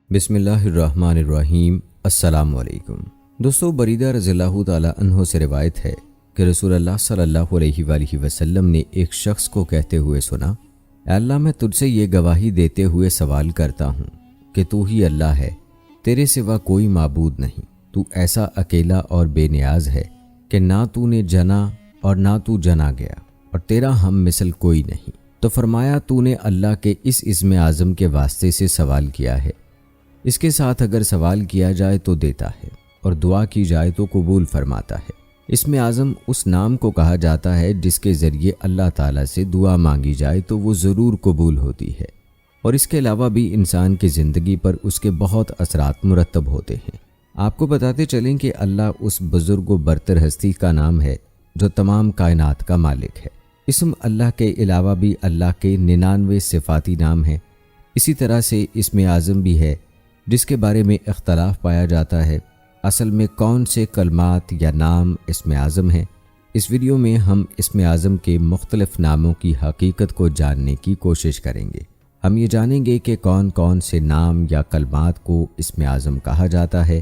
بسم اللہ الرحمن الرحیم۔ السلام علیکم دوستو، بریدہ رضی اللہ تعالی عنہ سے روایت ہے کہ رسول اللہ صلی اللہ علیہ وآلہ وسلم نے ایک شخص کو کہتے ہوئے سنا، اے اللہ، میں تجھ سے یہ گواہی دیتے ہوئے سوال کرتا ہوں کہ تو ہی اللہ ہے، تیرے سوا کوئی معبود نہیں، تو ایسا اکیلا اور بے نیاز ہے کہ نہ تو نے جنا اور نہ تو جنا گیا، اور تیرا ہم مثل کوئی نہیں۔ تو فرمایا، تو نے اللہ کے اس اسم اعظم کے واسطے سے سوال کیا ہے، اس کے ساتھ اگر سوال کیا جائے تو دیتا ہے، اور دعا کی جائے تو قبول فرماتا ہے۔ اسم اعظم اس نام کو کہا جاتا ہے جس کے ذریعے اللہ تعالیٰ سے دعا مانگی جائے تو وہ ضرور قبول ہوتی ہے، اور اس کے علاوہ بھی انسان کی زندگی پر اس کے بہت اثرات مرتب ہوتے ہیں۔ آپ کو بتاتے چلیں کہ اللہ اس بزرگ و برتر ہستی کا نام ہے جو تمام کائنات کا مالک ہے۔ اسم اللہ کے علاوہ بھی اللہ کے 99 صفاتی نام ہیں۔ اسی طرح سے اسم اعظم بھی ہے جس کے بارے میں اختلاف پایا جاتا ہے، اصل میں کون سے کلمات یا نام اسم اعظم ہیں۔ اس ویڈیو میں ہم اسم اعظم کے مختلف ناموں کی حقیقت کو جاننے کی کوشش کریں گے۔ ہم یہ جانیں گے کہ کون کون سے نام یا کلمات کو اسم اعظم کہا جاتا ہے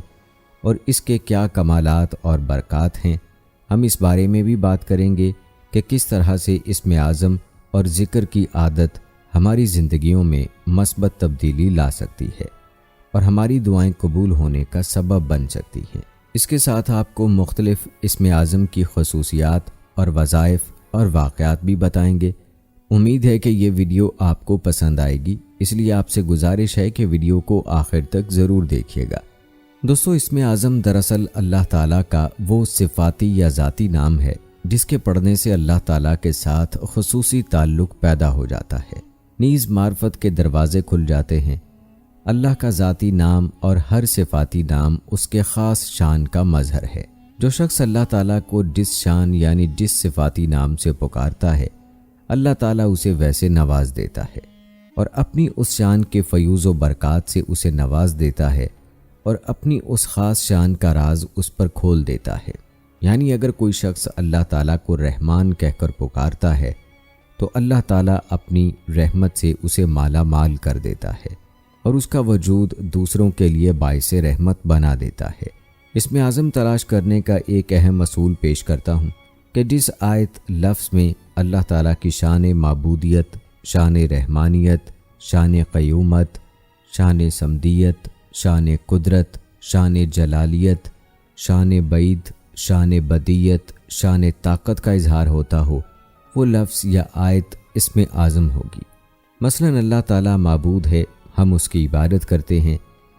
اور اس کے کیا کمالات اور برکات ہیں۔ ہم اس بارے میں بھی بات کریں گے کہ کس طرح سے اسم اعظم اور ذکر کی عادت ہماری زندگیوں میں مثبت تبدیلی لا سکتی ہے اور ہماری دعائیں قبول ہونے کا سبب بن سکتی ہیں۔ اس کے ساتھ آپ کو مختلف اسم اعظم کی خصوصیات اور وظائف اور واقعات بھی بتائیں گے۔ امید ہے کہ یہ ویڈیو آپ کو پسند آئے گی، اس لیے آپ سے گزارش ہے کہ ویڈیو کو آخر تک ضرور دیکھیے گا۔ دوستو، اسم اعظم دراصل اللہ تعالیٰ کا وہ صفاتی یا ذاتی نام ہے جس کے پڑھنے سے اللہ تعالیٰ کے ساتھ خصوصی تعلق پیدا ہو جاتا ہے، نیز معرفت کے دروازے کھل جاتے ہیں۔ اللہ کا ذاتی نام اور ہر صفاتی نام اس کے خاص شان کا مظہر ہے۔ جو شخص اللہ تعالیٰ کو جس شان یعنی جس صفاتی نام سے پکارتا ہے، اللہ تعالیٰ اسے ویسے نواز دیتا ہے اور اپنی اس شان کے فیوز و برکات سے اسے نواز دیتا ہے اور اپنی اس خاص شان کا راز اس پر کھول دیتا ہے۔ یعنی اگر کوئی شخص اللہ تعالیٰ کو رحمان کہہ کر پکارتا ہے تو اللہ تعالیٰ اپنی رحمت سے اسے مالا مال کر دیتا ہے اور اس کا وجود دوسروں کے لیے باعث رحمت بنا دیتا ہے۔ اسم اعظم تلاش کرنے کا ایک اہم اصول پیش کرتا ہوں کہ جس آیت لفظ میں اللہ تعالیٰ کی شان معبودیت، شان رحمانیت، شان قیومت، شان صمدیت، شان قدرت، شان جلالیت، شان بعید، شان بدیت، شان طاقت کا اظہار ہوتا ہو، وہ لفظ یا آیت اسم اعظم ہوگی۔ مثلا اللہ تعالیٰ معبود ہے، ہم اس کی عبادت کرتے ہیں،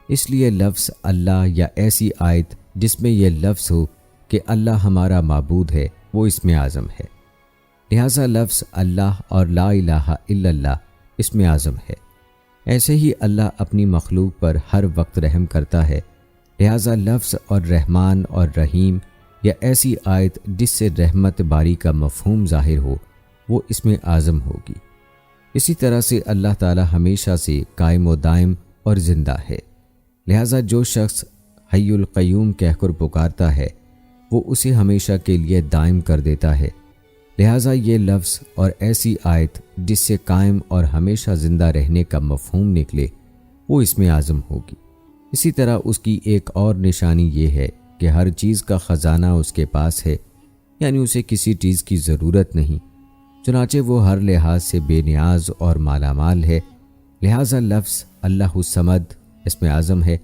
اس لیے لفظ اللہ یا ایسی آیت جس میں یہ لفظ ہو کہ اللہ ہمارا معبود ہے، وہ اسم اعظم ہے۔ لہٰذا لفظ اللہ اور لا الہ الا اللہ اسم اعظم ہے۔ ایسے ہی اللہ اپنی مخلوق پر ہر وقت رحم کرتا ہے، لہٰذا لفظ اور رحمان اور رحیم یا ایسی آیت جس سے رحمت باری کا مفہوم ظاہر ہو، وہ اسم اعظم ہوگی۔ اسی طرح سے اللہ تعالیٰ ہمیشہ سے قائم و دائم اور زندہ ہے، لہٰذا جو شخص حی القیوم کہہ کر پکارتا ہے وہ اسے ہمیشہ کے لیے دائم کر دیتا ہے، لہٰذا یہ لفظ اور ایسی آیت جس سے قائم اور ہمیشہ زندہ رہنے کا مفہوم نکلے، وہ اسم اعظم ہوگی۔ اسی طرح اس کی ایک اور نشانی یہ ہے کہ ہر چیز کا خزانہ اس کے پاس ہے، یعنی اسے کسی چیز کی ضرورت نہیں، چنانچہ وہ ہر لحاظ سے بے نیاز اور مالا مال ہے، لہٰذا لفظ اللہ الصمد اسم اعظم ہے۔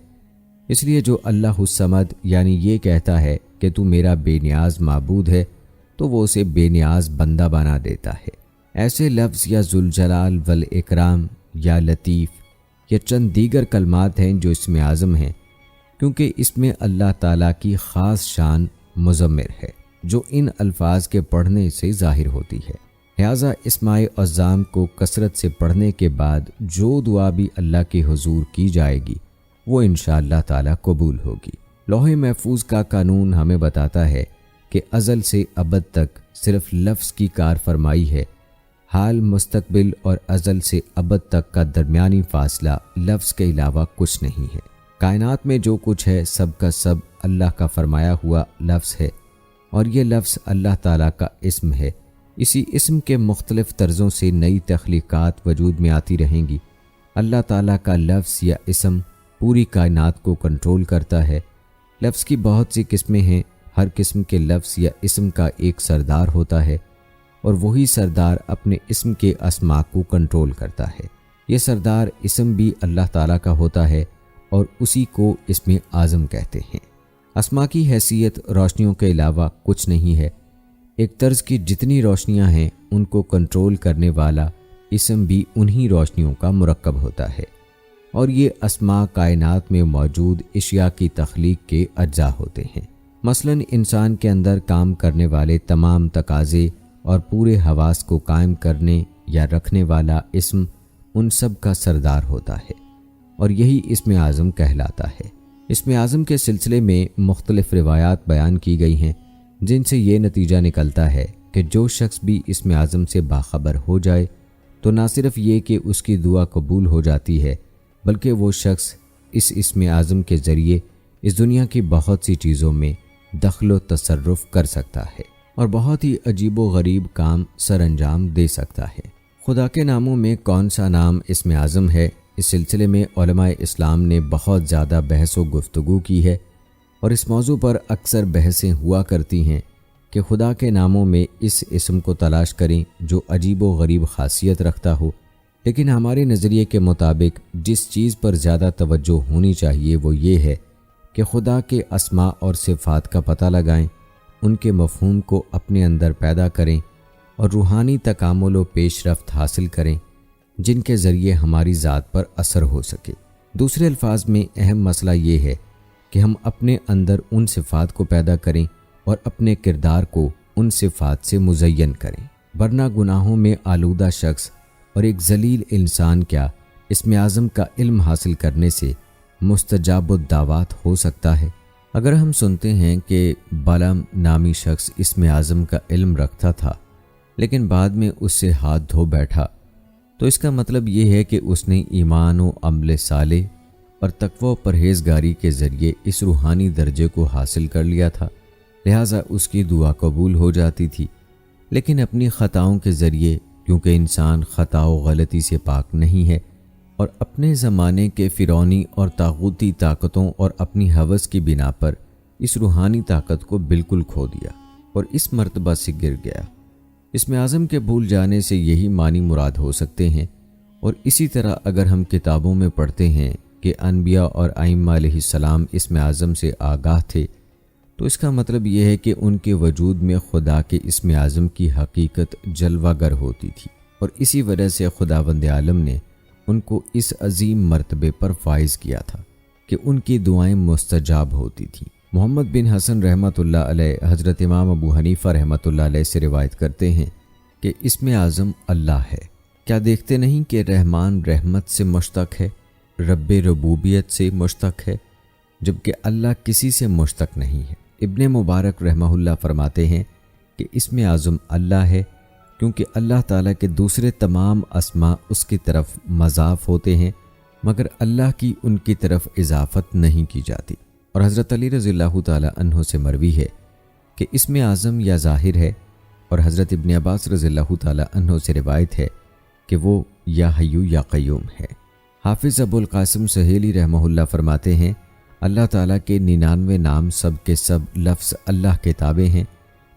اس لیے جو اللہ الصمد یعنی یہ کہتا ہے کہ تو میرا بے نیاز معبود ہے، تو وہ اسے بے نیاز بندہ بنا دیتا ہے۔ ایسے لفظ یا ذوالجلال والاکرام یا لطیف یا چند دیگر کلمات ہیں جو اسم اعظم ہیں، کیونکہ اس میں اللہ تعالیٰ کی خاص شان مضمر ہے جو ان الفاظ کے پڑھنے سے ظاہر ہوتی ہے۔ لہٰذا اسماء اعظام کو کثرت سے پڑھنے کے بعد جو دعا بھی اللہ کے حضور کی جائے گی وہ انشاءاللہ تعالیٰ قبول ہوگی۔ لوح محفوظ کا قانون ہمیں بتاتا ہے کہ ازل سے ابد تک صرف لفظ کی کار فرمائی ہے، حال، مستقبل اور ازل سے ابد تک کا درمیانی فاصلہ لفظ کے علاوہ کچھ نہیں ہے۔ کائنات میں جو کچھ ہے سب کا سب اللہ کا فرمایا ہوا لفظ ہے، اور یہ لفظ اللہ تعالیٰ کا اسم ہے۔ اسی اسم کے مختلف طرزوں سے نئی تخلیقات وجود میں آتی رہیں گی۔ اللہ تعالیٰ کا لفظ یا اسم پوری کائنات کو کنٹرول کرتا ہے۔ لفظ کی بہت سی قسمیں ہیں، ہر قسم کے لفظ یا اسم کا ایک سردار ہوتا ہے اور وہی سردار اپنے اسم کے اسماء کو کنٹرول کرتا ہے۔ یہ سردار اسم بھی اللہ تعالیٰ کا ہوتا ہے اور اسی کو اسم اعظم کہتے ہیں۔ اسماء کی حیثیت روشنیوں کے علاوہ کچھ نہیں ہے۔ ایک طرز کی جتنی روشنیاں ہیں ان کو کنٹرول کرنے والا اسم بھی انہی روشنیوں کا مرکب ہوتا ہے، اور یہ اسماء کائنات میں موجود اشیاء کی تخلیق کے اجزاء ہوتے ہیں۔ مثلا انسان کے اندر کام کرنے والے تمام تقاضے اور پورے حواس کو قائم کرنے یا رکھنے والا اسم ان سب کا سردار ہوتا ہے، اور یہی اسم اعظم کہلاتا ہے۔ اسم اعظم کے سلسلے میں مختلف روایات بیان کی گئی ہیں، جن سے یہ نتیجہ نکلتا ہے کہ جو شخص بھی اسم اعظم سے باخبر ہو جائے تو نہ صرف یہ کہ اس کی دعا قبول ہو جاتی ہے، بلکہ وہ شخص اس اسم اعظم کے ذریعے اس دنیا کی بہت سی چیزوں میں دخل و تصرف کر سکتا ہے اور بہت ہی عجیب و غریب کام سر انجام دے سکتا ہے۔ خدا کے ناموں میں کون سا نام اسم اعظم ہے، اس سلسلے میں علماء اسلام نے بہت زیادہ بحث و گفتگو کی ہے، اور اس موضوع پر اکثر بحثیں ہوا کرتی ہیں کہ خدا کے ناموں میں اس اسم کو تلاش کریں جو عجیب و غریب خاصیت رکھتا ہو، لیکن ہمارے نظریے کے مطابق جس چیز پر زیادہ توجہ ہونی چاہیے وہ یہ ہے کہ خدا کے اسماء اور صفات کا پتہ لگائیں، ان کے مفہوم کو اپنے اندر پیدا کریں اور روحانی تکامل و پیش رفت حاصل کریں جن کے ذریعے ہماری ذات پر اثر ہو سکے۔ دوسرے الفاظ میں اہم مسئلہ یہ ہے کہ ہم اپنے اندر ان صفات کو پیدا کریں اور اپنے کردار کو ان صفات سے مزین کریں، ورنہ گناہوں میں آلودہ شخص اور ایک ذلیل انسان کیا اسم اعظم کا علم حاصل کرنے سے مستجاب الدعوات ہو سکتا ہے؟ اگر ہم سنتے ہیں کہ بالام نامی شخص اسم اعظم کا علم رکھتا تھا لیکن بعد میں اس سے ہاتھ دھو بیٹھا، تو اس کا مطلب یہ ہے کہ اس نے ایمان و عمل صالح اور تقوی و پرہیزگاری کے ذریعے اس روحانی درجے کو حاصل کر لیا تھا، لہٰذا اس کی دعا قبول ہو جاتی تھی۔ لیکن اپنی خطاؤں کے ذریعے، کیونکہ انسان خطا و غلطی سے پاک نہیں ہے، اور اپنے زمانے کے فرعونی اور طاغوتی طاقتوں اور اپنی ہوس کی بنا پر اس روحانی طاقت کو بالکل کھو دیا اور اس مرتبہ سے گر گیا۔ اسم اعظم کے بھول جانے سے یہی معنی مراد ہو سکتے ہیں، اور اسی طرح اگر ہم کتابوں میں پڑھتے ہیں کہ انبیاء اور ائمہ علیہ السلام اسم اعظم سے آگاہ تھے، تو اس کا مطلب یہ ہے کہ ان کے وجود میں خدا کے اسم اعظم کی حقیقت جلوہ گر ہوتی تھی، اور اسی وجہ سے خداوند عالم نے ان کو اس عظیم مرتبے پر فائز کیا تھا کہ ان کی دعائیں مستجاب ہوتی تھیں۔ محمد بن حسن رحمۃ اللہ علیہ حضرت امام ابو حنیفہ رحمۃ اللہ علیہ سے روایت کرتے ہیں کہ اسم اعظم اللہ ہے۔ کیا دیکھتے نہیں کہ رحمان رحمت سے مشتق ہے، رب ربوبیت سے مشتق ہے، جبکہ اللہ کسی سے مشتق نہیں ہے۔ ابن مبارک رحمہ اللہ فرماتے ہیں کہ اسم اعظم اللہ ہے کیونکہ اللہ تعالیٰ کے دوسرے تمام اسماء اس کی طرف مضاف ہوتے ہیں، مگر اللہ کی ان کی طرف اضافت نہیں کی جاتی۔ اور حضرت علی رضی اللہ تعالیٰ عنہ سے مروی ہے کہ اسم اعظم یا ظاہر ہے، اور حضرت ابن عباس رضی اللہ تعالیٰ عنہ سے روایت ہے کہ وہ یا حیو یا قیوم ہے۔ حافظ ابو القاسم سہیلی رحمہ اللہ فرماتے ہیں اللہ تعالیٰ کے 99 نام سب کے سب لفظ اللہ کے تابع ہیں،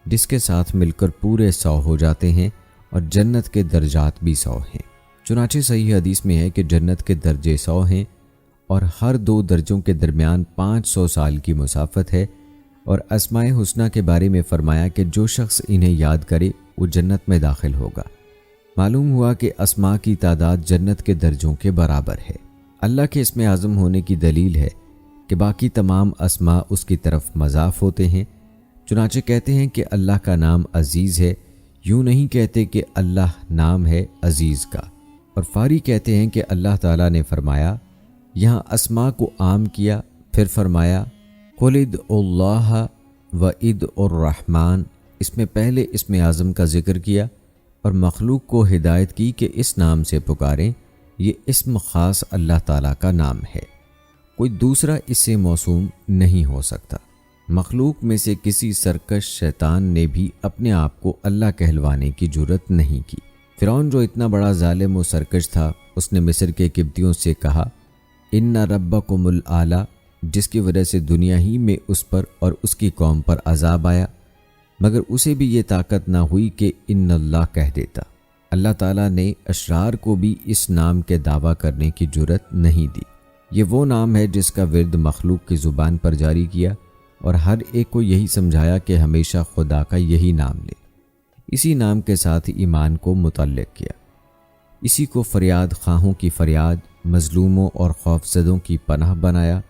جس کے ساتھ مل کر پورے 100 ہو جاتے ہیں، اور جنت کے درجات بھی 100 ہیں۔ چنانچہ صحیح حدیث میں ہے کہ جنت کے درجے 100 ہیں، اور ہر 2 درجوں کے درمیان 500 سال کی مسافت ہے، اور اسماء حسنہ کے بارے میں فرمایا کہ جو شخص انہیں یاد کرے وہ جنت میں داخل ہوگا۔ معلوم ہوا کہ اسماء کی تعداد جنت کے درجوں کے برابر ہے۔ اللہ کے اسم اعظم ہونے کی دلیل ہے کہ باقی تمام اسماء اس کی طرف مضاف ہوتے ہیں۔ چنانچہ کہتے ہیں کہ اللہ کا نام عزیز ہے، یوں نہیں کہتے کہ اللہ نام ہے عزیز کا۔ اور فاری کہتے ہیں کہ اللہ تعالیٰ نے فرمایا، یہاں اسماء کو عام کیا، پھر فرمایا قل ادعوا اللہ و ادعوا الرحمن، اس میں پہلے اسم اعظم کا ذکر کیا اور مخلوق کو ہدایت کی کہ اس نام سے پکاریں۔ یہ اسم خاص اللہ تعالیٰ کا نام ہے، کوئی دوسرا اس سے موسوم نہیں ہو سکتا۔ مخلوق میں سے کسی سرکش شیطان نے بھی اپنے آپ کو اللہ کہلوانے کی جرت نہیں کی۔ فرعون جو اتنا بڑا ظالم و سرکش تھا، اس نے مصر کے قبطیوں سے کہا ان ربکم الاعلی، جس کی وجہ سے دنیا ہی میں اس پر اور اس کی قوم پر عذاب آیا، مگر اسے بھی یہ طاقت نہ ہوئی کہ ان اللہ کہہ دیتا۔ اللہ تعالیٰ نے اشرار کو بھی اس نام کے دعویٰ کرنے کی جرأت نہیں دی۔ یہ وہ نام ہے جس کا ورد مخلوق کی زبان پر جاری کیا اور ہر ایک کو یہی سمجھایا کہ ہمیشہ خدا کا یہی نام لے۔ اسی نام کے ساتھ ایمان کو متعلق کیا، اسی کو فریاد خواہوں کی فریاد، مظلوموں اور خوفزدوں کی پناہ بنایا،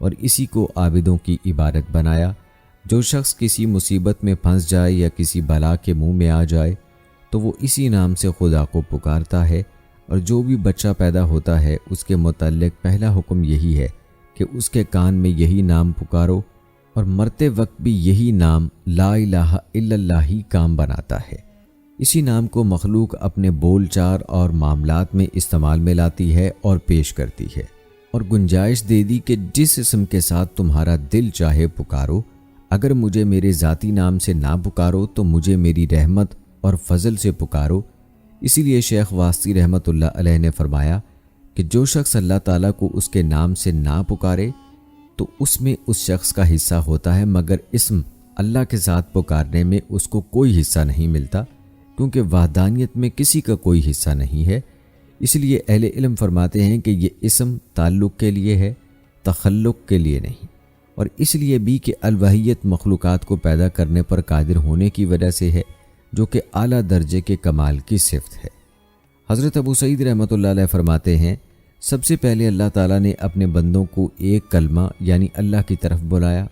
اور اسی کو عابدوں کی عبادت بنایا۔ جو شخص کسی مصیبت میں پھنس جائے یا کسی بلا کے منہ میں آ جائے تو وہ اسی نام سے خدا کو پکارتا ہے، اور جو بھی بچہ پیدا ہوتا ہے اس کے متعلق پہلا حکم یہی ہے کہ اس کے کان میں یہی نام پکارو، اور مرتے وقت بھی یہی نام لا الہ الا اللہ ہی کام بناتا ہے۔ اسی نام کو مخلوق اپنے بول چال اور معاملات میں استعمال میں لاتی ہے اور پیش کرتی ہے، اور گنجائش دے دی کہ جس اسم کے ساتھ تمہارا دل چاہے پکارو، اگر مجھے میرے ذاتی نام سے نہ پکارو تو مجھے میری رحمت اور فضل سے پکارو۔ اسی لیے شیخ واسطی رحمۃ اللہ علیہ نے فرمایا کہ جو شخص اللہ تعالیٰ کو اس کے نام سے نہ پکارے تو اس میں اس شخص کا حصہ ہوتا ہے، مگر اسم اللہ کے ساتھ پکارنے میں اس کو کوئی حصہ نہیں ملتا، کیونکہ وحدانیت میں کسی کا کوئی حصہ نہیں ہے۔ اس لیے اہل علم فرماتے ہیں کہ یہ اسم تعلق کے لیے ہے، تخلق کے لیے نہیں، اور اس لیے بھی کہ الوہیت مخلوقات کو پیدا کرنے پر قادر ہونے کی وجہ سے ہے، جو کہ اعلیٰ درجے کے کمال کی صفت ہے۔ حضرت ابو سعید رحمۃ اللہ علیہ فرماتے ہیں، سب سے پہلے اللہ تعالیٰ نے اپنے بندوں کو ایک کلمہ یعنی اللہ کی طرف بلایا،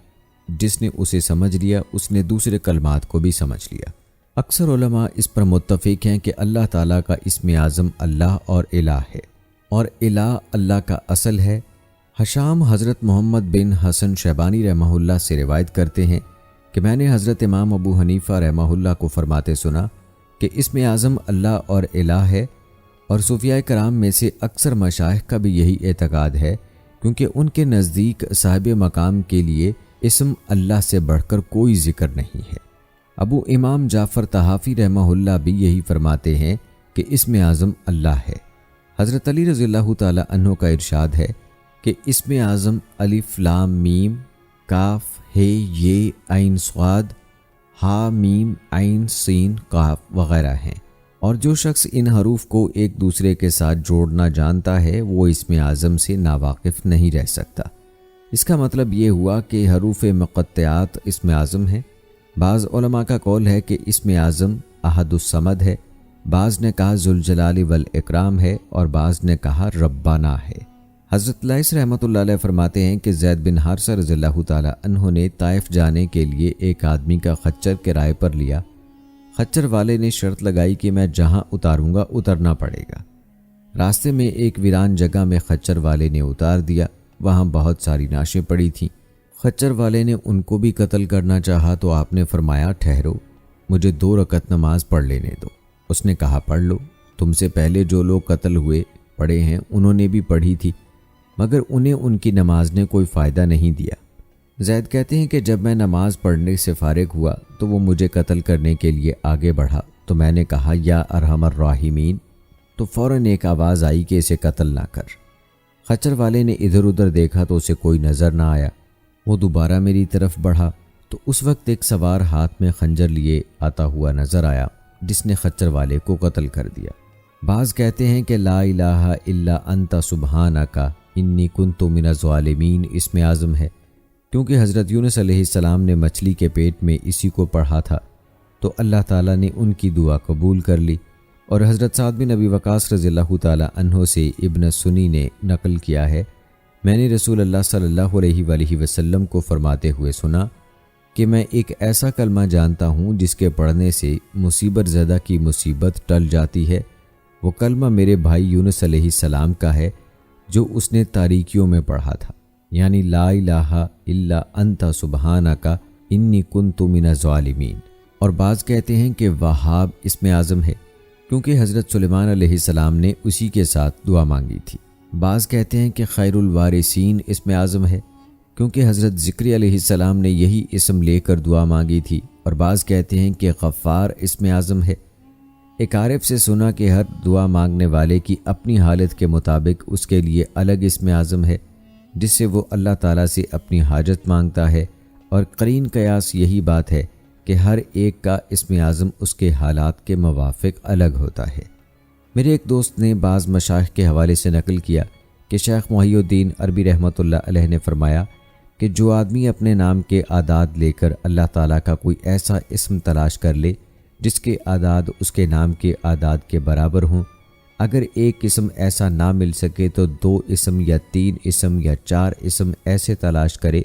جس نے اسے سمجھ لیا اس نے دوسرے کلمات کو بھی سمجھ لیا۔ اکثر علماء اس پر متفق ہیں کہ اللہ تعالیٰ کا اسم اعظم اللہ اور الہ ہے، اور الہ اللہ کا اصل ہے۔ حشام حضرت محمد بن حسن شیبانی رحمہ اللہ سے روایت کرتے ہیں کہ میں نے حضرت امام ابو حنیفہ رحمہ اللہ کو فرماتے سنا کہ اسم اعظم اللہ اور الہ ہے، اور صوفیاء کرام میں سے اکثر مشائخ کا بھی یہی اعتقاد ہے، کیونکہ ان کے نزدیک صاحب مقام کے لیے اسم اللہ سے بڑھ کر کوئی ذکر نہیں ہے۔ ابو امام جعفر طحافی رحمہ اللہ بھی یہی فرماتے ہیں کہ اسم اعظم اللہ ہے۔ حضرت علی رضی اللہ تعالی عنہ کا ارشاد ہے کہ اسم اعظم الف لام میم کاف ہے یہ عین صاد ہا میم عین سین قاف وغیرہ ہیں، اور جو شخص ان حروف کو ایک دوسرے کے ساتھ جوڑنا جانتا ہے وہ اسم اعظم سے ناواقف نہیں رہ سکتا۔ اس کا مطلب یہ ہوا کہ حروف مقطعات اسم اعظم ہیں۔ بعض علماء کا قول ہے کہ اسم اعظم احد الصمد ہے، بعض نے کہا ذوالجلال والاکرام ہے، اور بعض نے کہا ربنا ہے۔ حضرت لائث رحمۃ اللہ علیہ فرماتے ہیں کہ زید بن حارثہ رضی اللہ تعالی عنہ نے طائف جانے کے لیے ایک آدمی کا خچر کرائے پر لیا۔ خچر والے نے شرط لگائی کہ میں جہاں اتاروں گا اترنا پڑے گا۔ راستے میں ایک ویران جگہ میں خچر والے نے اتار دیا، وہاں بہت ساری نعشیں پڑی تھیں۔ خچر والے نے ان کو بھی قتل کرنا چاہا تو آپ نے فرمایا ٹھہرو، مجھے 2 رکعت نماز پڑھ لینے دو۔ اس نے کہا پڑھ لو، تم سے پہلے جو لوگ قتل ہوئے پڑے ہیں انہوں نے بھی پڑھی تھی، مگر انہیں ان کی نماز نے کوئی فائدہ نہیں دیا۔ زید کہتے ہیں کہ جب میں نماز پڑھنے سے فارغ ہوا تو وہ مجھے قتل کرنے کے لیے آگے بڑھا، تو میں نے کہا یا ارحم الراحمین، تو فوراً ایک آواز آئی کہ اسے قتل نہ کر۔ خچر والے نے ادھر ادھر دیکھا تو اسے کوئی نظر نہ آیا۔ وہ دوبارہ میری طرف بڑھا تو اس وقت ایک سوار ہاتھ میں خنجر لیے آتا ہوا نظر آیا، جس نے خچر والے کو قتل کر دیا۔ بعض کہتے ہیں کہ لا الہ الا انت سبحانک انی کنت من الظالمین اسم اعظم ہے، کیونکہ حضرت یونس علیہ السلام نے مچھلی کے پیٹ میں اسی کو پڑھا تھا تو اللہ تعالیٰ نے ان کی دعا قبول کر لی۔ اور حضرت سعد بن ابی وقاص رضی اللہ تعالی عنہ سے ابن سنی نے نقل کیا ہے، میں نے رسول اللہ صلی اللہ علیہ وآلہ وسلم کو فرماتے ہوئے سنا کہ میں ایک ایسا کلمہ جانتا ہوں جس کے پڑھنے سے مصیبت زدہ کی مصیبت ٹل جاتی ہے۔ وہ کلمہ میرے بھائی یونس علیہ السلام کا ہے جو اس نے تاریکیوں میں پڑھا تھا، یعنی لا الہ الا انت سبحانک انی کنت من الظالمین۔ اور بعض کہتے ہیں کہ وہاب اسم اعظم ہے، کیونکہ حضرت سلیمان علیہ السلام نے اسی کے ساتھ دعا مانگی تھی۔ بعض کہتے ہیں کہ خیر الوارثین اسم اعظم ہے، کیونکہ حضرت ذکری علیہ السلام نے یہی اسم لے کر دعا مانگی تھی۔ اور بعض کہتے ہیں کہ غفار اسم اعظم ہے، ایک عارف سے سنا کہ ہر دعا مانگنے والے کی اپنی حالت کے مطابق اس کے لیے الگ اسم اعظم ہے جس سے وہ اللہ تعالیٰ سے اپنی حاجت مانگتا ہے، اور قرین قیاس یہی بات ہے کہ ہر ایک کا اسم اعظم اس کے حالات کے موافق الگ ہوتا ہے۔ میرے ایک دوست نے بعض مشائخ کے حوالے سے نقل کیا کہ شیخ محی الدین عربی رحمۃ اللہ علیہ نے فرمایا کہ جو آدمی اپنے نام کے اعداد لے کر اللہ تعالیٰ کا کوئی ایسا اسم تلاش کر لے جس کے اعداد اس کے نام کے اعداد کے برابر ہوں، اگر ایک اسم ایسا نہ مل سکے تو 2 اسم یا 3 اسم یا 4 اسم ایسے تلاش کرے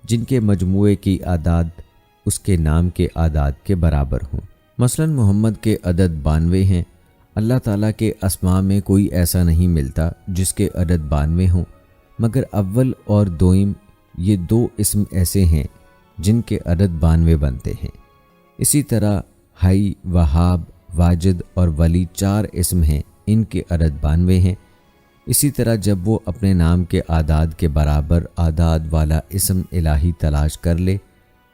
جن کے مجموعے کی اعداد اس کے نام کے اعداد کے برابر ہوں۔ مثلا محمد کے عدد 92 ہیں، اللہ تعالیٰ کے اسماء میں کوئی ایسا نہیں ملتا جس کے عدد 92 ہوں، مگر اول اور دوئم یہ 2 اسم ایسے ہیں جن کے عدد 92 بنتے ہیں۔ اسی طرح حی، وہاب، واجد اور ولی 4 اسم ہیں، ان کے عدد 92 ہیں۔ اسی طرح جب وہ اپنے نام کے اعداد کے برابر اعداد والا اسم الہی تلاش کر لے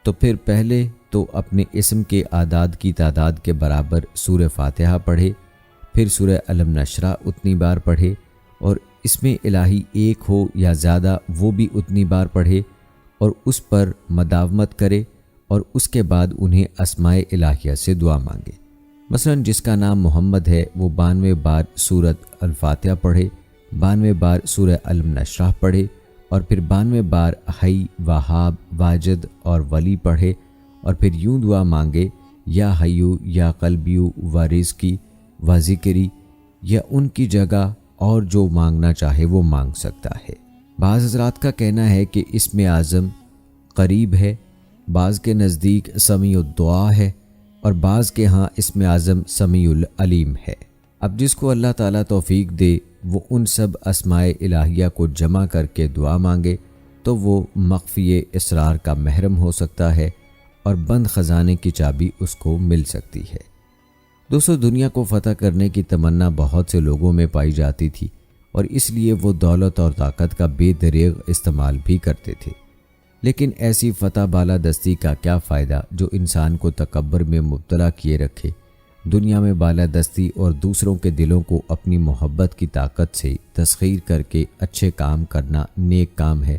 تو پھر پہلے تو اپنے اسم کے اعداد کی تعداد کے برابر سورہ فاتحہ پڑھے، پھر سورہ علم نشرہ اتنی بار پڑھے، اور اس میں الہی ایک ہو یا زیادہ وہ بھی اتنی بار پڑھے اور اس پر مداومت کرے، اور اس کے بعد انہیں اسماء الہیہ سے دعا مانگے۔ مثلا جس کا نام محمد ہے وہ 92 بار سورۃ الفاتحہ پڑھے، 92 بار سورہ علم نشرہ پڑھے، اور پھر 92 بار حی، وہاب، واجد اور ولی پڑھے، اور پھر یوں دعا مانگے، یا حیو یا قلبیو و رزقی و ذکری، یا ان کی جگہ اور جو مانگنا چاہے وہ مانگ سکتا ہے۔ بعض حضرات کا کہنا ہے کہ اسم اعظم قریب ہے، بعض کے نزدیک سمیع الدعا ہے، اور بعض کے ہاں اسم اعظم سمیع العلیم ہے۔ اب جس کو اللہ تعالیٰ توفیق دے وہ ان سب اسماء الہیہ کو جمع کر کے دعا مانگے تو وہ مخفی اسرار کا محرم ہو سکتا ہے اور بند خزانے کی چابی اس کو مل سکتی ہے۔ دوستو، دنیا کو فتح کرنے کی تمنا بہت سے لوگوں میں پائی جاتی تھی، اور اس لیے وہ دولت اور طاقت کا بے دریغ استعمال بھی کرتے تھے، لیکن ایسی فتح بالادستی کا کیا فائدہ جو انسان کو تکبر میں مبتلا کیے رکھے۔ دنیا میں بالادستی اور دوسروں کے دلوں کو اپنی محبت کی طاقت سے تسخیر کر کے اچھے کام کرنا نیک کام ہے۔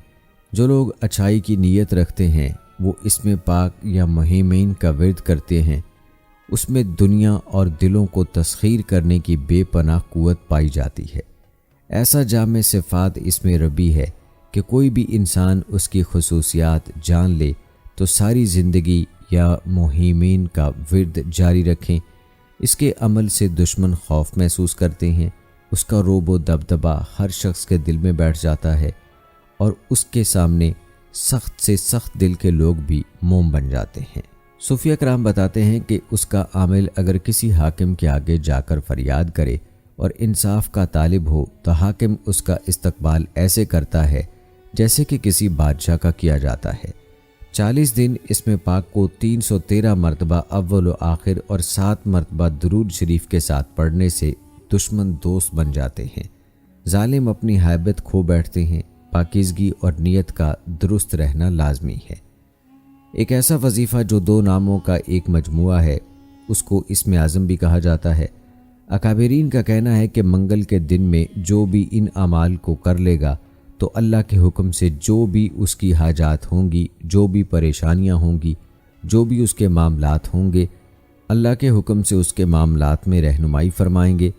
جو لوگ اچھائی کی نیت رکھتے ہیں وہ اسم پاک یا مہمین کا ورد کرتے ہیں، اس میں دنیا اور دلوں کو تسخیر کرنے کی بے پناہ قوت پائی جاتی ہے۔ ایسا جامع صفات اسم ربی ہے کہ کوئی بھی انسان اس کی خصوصیات جان لے تو ساری زندگی یا مہمین کا ورد جاری رکھیں۔ اس کے عمل سے دشمن خوف محسوس کرتے ہیں، اس کا رعب و دبدبہ ہر شخص کے دل میں بیٹھ جاتا ہے، اور اس کے سامنے سخت سے سخت دل کے لوگ بھی موم بن جاتے ہیں۔ صوفیہ کرام بتاتے ہیں کہ اس کا عامل اگر کسی حاکم کے آگے جا کر فریاد کرے اور انصاف کا طالب ہو تو حاکم اس کا استقبال ایسے کرتا ہے جیسے کہ کسی بادشاہ کا کیا جاتا ہے۔ 40 دن اسم پاک کو 313 مرتبہ اول و آخر اور 7 مرتبہ درود شریف کے ساتھ پڑھنے سے دشمن دوست بن جاتے ہیں، ظالم اپنی ہیبت کھو بیٹھتے ہیں۔ پاکیزگی اور نیت کا درست رہنا لازمی ہے۔ ایک ایسا وظیفہ جو 2 ناموں کا ایک مجموعہ ہے اس کو اسم اعظم بھی کہا جاتا ہے۔ اکابرین کا کہنا ہے کہ منگل کے دن میں جو بھی ان اعمال کو کر لے گا تو اللہ کے حکم سے جو بھی اس کی حاجات ہوں گی، جو بھی پریشانیاں ہوں گی، جو بھی اس کے معاملات ہوں گے، اللہ کے حکم سے اس کے معاملات میں رہنمائی فرمائیں گے۔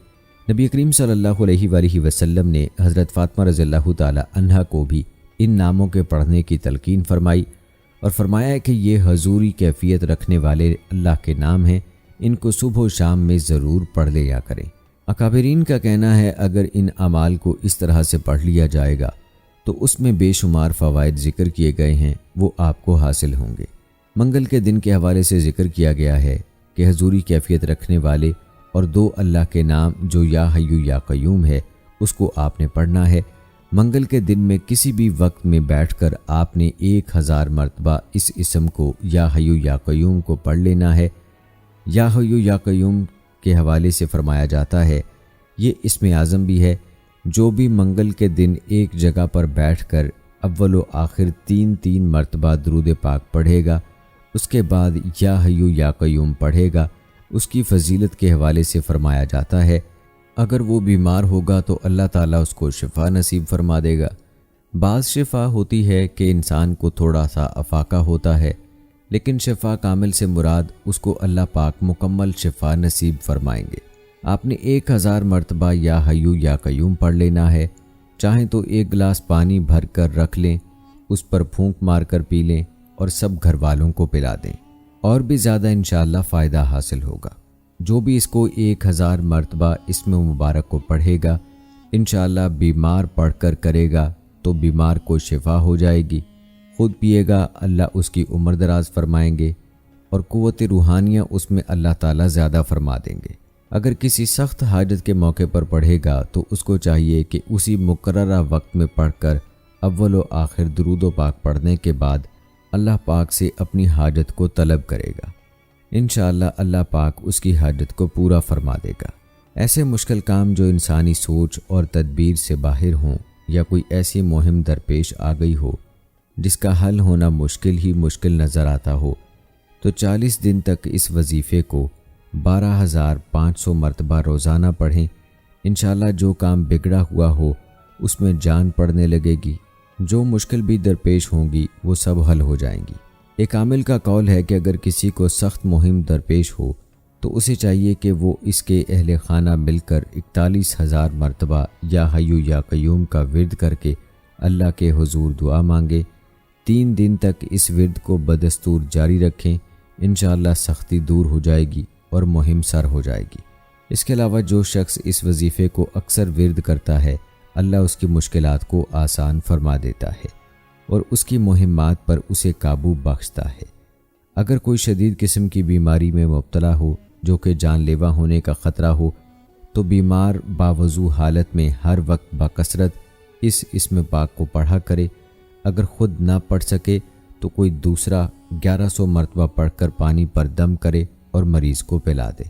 نبی کریم صلی اللہ علیہ وآلہ وسلم نے حضرت فاطمہ رضی اللہ تعالی عنہا کو بھی ان ناموں کے پڑھنے کی تلقین فرمائی اور فرمایا کہ یہ حضوری کیفیت رکھنے والے اللہ کے نام ہیں، ان کو صبح و شام میں ضرور پڑھ لیا کریں۔ اکابرین کا کہنا ہے اگر ان اعمال کو اس طرح سے پڑھ لیا جائے گا تو اس میں بے شمار فوائد ذکر کیے گئے ہیں، وہ آپ کو حاصل ہوں گے۔ منگل کے دن کے حوالے سے ذکر کیا گیا ہے کہ حضوری کیفیت رکھنے والے اور 2 اللہ کے نام جو یا حیو یا قیوم ہے اس کو آپ نے پڑھنا ہے۔ منگل کے دن میں کسی بھی وقت میں بیٹھ کر آپ نے 1000 مرتبہ اس اسم کو یا حیو یا قیوم کو پڑھ لینا ہے۔ یا حیو یا قیوم کے حوالے سے فرمایا جاتا ہے یہ اسم اعظم بھی ہے۔ جو بھی منگل کے دن ایک جگہ پر بیٹھ کر اول و آخر 3 مرتبہ درود پاک پڑھے گا، اس کے بعد یا حیو یا قیوم پڑھے گا، اس کی فضیلت کے حوالے سے فرمایا جاتا ہے اگر وہ بیمار ہوگا تو اللہ تعالیٰ اس کو شفا نصیب فرما دے گا۔ بعض شفا ہوتی ہے کہ انسان کو تھوڑا سا افاقہ ہوتا ہے، لیکن شفا کامل سے مراد اس کو اللہ پاک مکمل شفا نصیب فرمائیں گے۔ آپ نے 1000 مرتبہ یا حیو یا قیوم پڑھ لینا ہے، چاہیں تو 1 گلاس پانی بھر کر رکھ لیں، اس پر پھونک مار کر پی لیں اور سب گھر والوں کو پلا دیں، اور بھی زیادہ انشاءاللہ فائدہ حاصل ہوگا۔ جو بھی اس کو 1000 مرتبہ اسم مبارک کو پڑھے گا، انشاءاللہ بیمار پڑھ کر کرے گا تو بیمار کو شفا ہو جائے گی، خود پیے گا اللہ اس کی عمر دراز فرمائیں گے اور قوت روحانیہ اس میں اللہ تعالیٰ زیادہ فرما دیں گے۔ اگر کسی سخت حاجت کے موقع پر پڑھے گا تو اس کو چاہیے کہ اسی مقررہ وقت میں پڑھ کر اول و آخر درود و پاک پڑھنے کے بعد اللہ پاک سے اپنی حاجت کو طلب کرے گا، انشاءاللہ اللہ پاک اس کی حاجت کو پورا فرما دے گا۔ ایسے مشکل کام جو انسانی سوچ اور تدبیر سے باہر ہوں یا کوئی ایسی مہم درپیش آ گئی ہو جس کا حل ہونا مشکل ہی مشکل نظر آتا ہو، تو 40 دن تک اس وظیفے کو 12500 مرتبہ روزانہ پڑھیں، انشاءاللہ جو کام بگڑا ہوا ہو اس میں جان پڑنے لگے گی، جو مشکل بھی درپیش ہوں گی وہ سب حل ہو جائیں گی۔ ایک عامل کا قول ہے کہ اگر کسی کو سخت مہم درپیش ہو تو اسے چاہیے کہ وہ اس کے اہل خانہ مل کر 41,000 مرتبہ یا حیو یا قیوم کا ورد کر کے اللہ کے حضور دعا مانگے، 3 دن تک اس ورد کو بدستور جاری رکھیں، انشاءاللہ سختی دور ہو جائے گی اور مہم سر ہو جائے گی۔ اس کے علاوہ جو شخص اس وظیفے کو اکثر ورد کرتا ہے، اللہ اس کی مشکلات کو آسان فرما دیتا ہے اور اس کی مہمات پر اسے قابو بخشتا ہے۔ اگر کوئی شدید قسم کی بیماری میں مبتلا ہو جو کہ جان لیوا ہونے کا خطرہ ہو، تو بیمار باوضو حالت میں ہر وقت بکثرت اس اسم پاک کو پڑھا کرے۔ اگر خود نہ پڑھ سکے تو کوئی دوسرا 1100 مرتبہ پڑھ کر پانی پر دم کرے اور مریض کو پلا دے،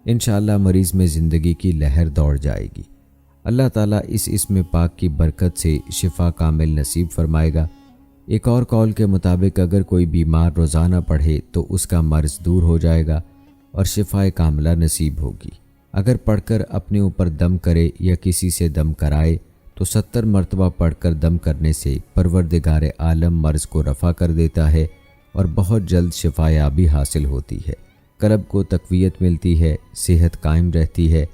انشاءاللہ مریض میں زندگی کی لہر دوڑ جائے گی۔ اللہ تعالیٰ اس اسم پاک کی برکت سے شفا کامل نصیب فرمائے گا۔ ایک اور قول کے مطابق اگر کوئی بیمار روزانہ پڑھے تو اس کا مرض دور ہو جائے گا اور شفا کاملہ نصیب ہوگی۔ اگر پڑھ کر اپنے اوپر دم کرے یا کسی سے دم کرائے تو 70 مرتبہ پڑھ کر دم کرنے سے پروردگار عالم مرض کو رفع کر دیتا ہے اور بہت جلد شفا یابی حاصل ہوتی ہے، قلب کو تقویت ملتی ہے، صحت قائم رہتی ہے۔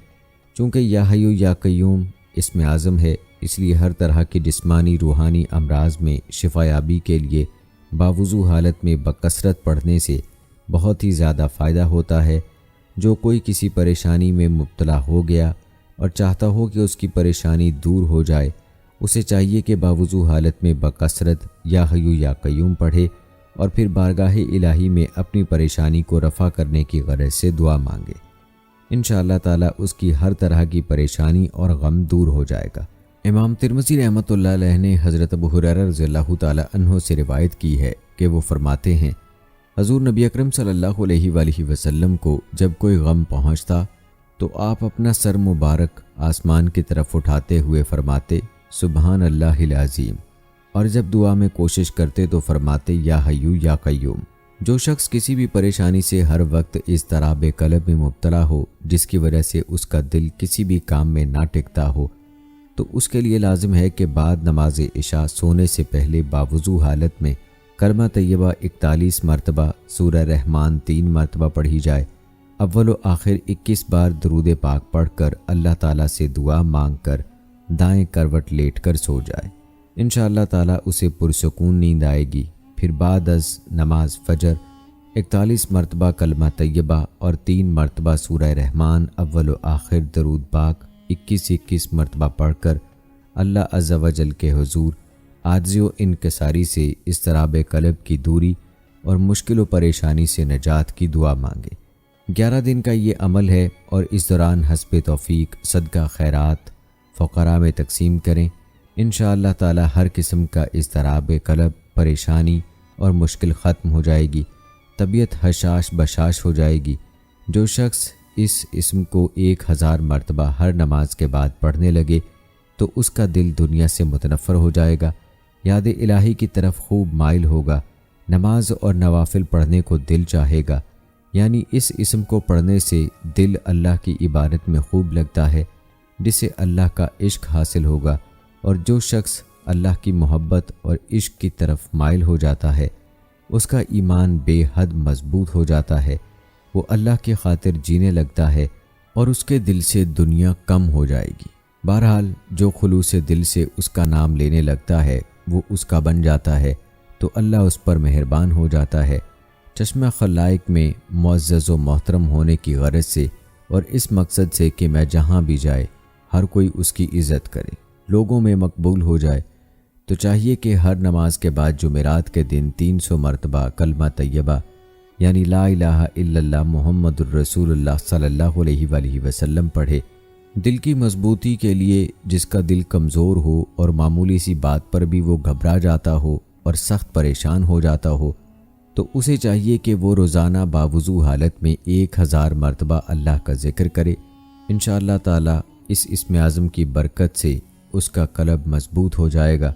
چونکہ یا حیو یا قیوم اسم اعظم ہے، اس لیے ہر طرح کے جسمانی روحانی امراض میں شفا یابی کے لیے باوضو حالت میں بکثرت پڑھنے سے بہت ہی زیادہ فائدہ ہوتا ہے۔ جو کوئی کسی پریشانی میں مبتلا ہو گیا اور چاہتا ہو کہ اس کی پریشانی دور ہو جائے، اسے چاہیے کہ باوضو حالت میں بکثرت یا حیو یا قیوم پڑھے اور پھر بارگاہ الہی میں اپنی پریشانی کو رفع کرنے کی غرض سے دعا مانگے، انشاءاللہ تعالیٰ اس کی ہر طرح کی پریشانی اور غم دور ہو جائے گا۔ امام ترمذی رحمۃ اللہ علیہ نے حضرت ابو ہریرہ رضی اللہ تعالیٰ عنہ سے روایت کی ہے کہ وہ فرماتے ہیں، حضور نبی اکرم صلی اللہ علیہ وآلہ وسلم کو جب کوئی غم پہنچتا تو آپ اپنا سر مبارک آسمان کی طرف اٹھاتے ہوئے فرماتے سبحان اللہ العظیم، اور جب دعا میں کوشش کرتے تو فرماتے یا حیو یا قیوم۔ جو شخص کسی بھی پریشانی سے ہر وقت اضطراب قلب میں مبتلا ہو جس کی وجہ سے اس کا دل کسی بھی کام میں نہ ٹکتا ہو، تو اس کے لیے لازم ہے کہ بعد نماز عشاء سونے سے پہلے باوضو حالت میں کلمہ طیبہ 41 مرتبہ، سورہ رحمان 3 مرتبہ پڑھی جائے، اول و آخر 21 بار درود پاک پڑھ کر اللہ تعالیٰ سے دعا مانگ کر دائیں کروٹ لیٹ کر سو جائے، انشاءاللہ تعالیٰ اسے پرسکون نیند آئے گی۔ پھر بعد از نماز فجر 41 مرتبہ کلمہ طیبہ اور 3 مرتبہ سورہ رحمان اول و آخر درود پاک 21 مرتبہ پڑھ کر اللہ عز و جل کے حضور عاجزی و انکساری سے اضطراب قلب کی دوری اور مشکل و پریشانی سے نجات کی دعا مانگے۔ 11 دن کا یہ عمل ہے اور اس دوران حسب توفیق صدقہ خیرات فقراء میں تقسیم کریں، انشاءاللہ تعالی ہر قسم کا اضطراب قلب، پریشانی اور مشکل ختم ہو جائے گی، طبیعت حشاش بشاش ہو جائے گی۔ جو شخص اس اسم کو 1000 مرتبہ ہر نماز کے بعد پڑھنے لگے تو اس کا دل دنیا سے متنفر ہو جائے گا، یاد الہی کی طرف خوب مائل ہوگا، نماز اور نوافل پڑھنے کو دل چاہے گا، یعنی اس اسم کو پڑھنے سے دل اللہ کی عبادت میں خوب لگتا ہے، جسے اللہ کا عشق حاصل ہوگا، اور جو شخص اللہ کی محبت اور عشق کی طرف مائل ہو جاتا ہے اس کا ایمان بے حد مضبوط ہو جاتا ہے، وہ اللہ کی خاطر جینے لگتا ہے اور اس کے دل سے دنیا کم ہو جائے گی۔ بہرحال جو خلوص دل سے اس کا نام لینے لگتا ہے وہ اس کا بن جاتا ہے تو اللہ اس پر مہربان ہو جاتا ہے۔ چشمہ خلائق میں معزز و محترم ہونے کی غرض سے اور اس مقصد سے کہ میں جہاں بھی جائے ہر کوئی اس کی عزت کرے، لوگوں میں مقبول ہو جائے، تو چاہیے کہ ہر نماز کے بعد جمعرات کے دن 300 مرتبہ کلمہ طیبہ یعنی لا الہ الا اللہ محمد الرسول اللہ صلی اللہ علیہ وآلہ وسلم پڑھے۔ دل کی مضبوطی کے لیے جس کا دل کمزور ہو اور معمولی سی بات پر بھی وہ گھبرا جاتا ہو اور سخت پریشان ہو جاتا ہو، تو اسے چاہیے کہ وہ روزانہ باوضو حالت میں 1000 مرتبہ اللہ کا ذکر کرے۔ انشاءاللہ تعالی اس اسم اعظم کی برکت سے اس کا قلب مضبوط ہو جائے گا،